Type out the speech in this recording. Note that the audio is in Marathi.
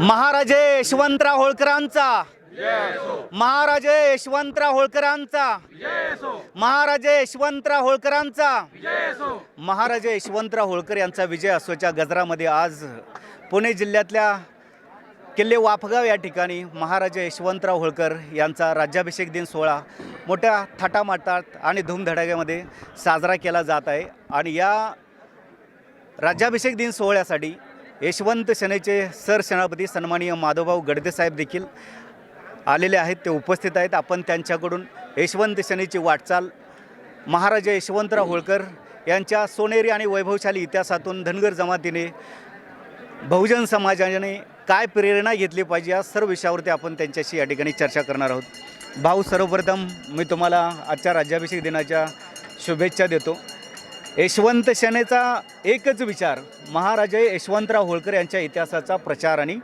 महाराजे यशवंतराव होळकरांचा, महाराजे यशवंतराव होळकरांचा, महाराजे यशवंतराव होळकरांचा, महाराजे यशवंतराव होळकर यांचा विजय असोच्या गजरामध्ये आज पुणे जिल्ह्यातल्या किल्ले वाफगाव या ठिकाणी महाराजे यशवंतराव होळकर यांचा राज्याभिषेक दिन सोहळा मोठ्या थाटामाटात आणि धूमधडाक्यामध्ये साजरा केला जात आहे। आणि या राज्याभिषेक दिन सोहळ्यासाठी यशवंत सेनेचे सरसेनापती सन्माननीय माधवभाऊ गडदे साहेब देखील आलेले आहेत, ते उपस्थित आहेत। आपण त्यांच्याकडून यशवंत सेनेची वाटचाल, महाराजा यशवंतराव होळकर यांच्या सोनेरी आणि वैभवशाली इतिहासातून धनगर जमातीने, बहुजन समाजाने काय प्रेरणा घेतली पाहिजे या सर्व विषयावरती आपण त्यांच्याशी या ठिकाणी चर्चा करणार आहोत। भाऊ, सर्वप्रथम मी तुम्हाला आजच्या राज्याभिषेक दिनाच्या शुभेच्छा देतो। यशवंत सेनेचा एकच विचार, महाराजे यशवंतराव होळकर यांच्या इतिहासाचा प्रचार आणि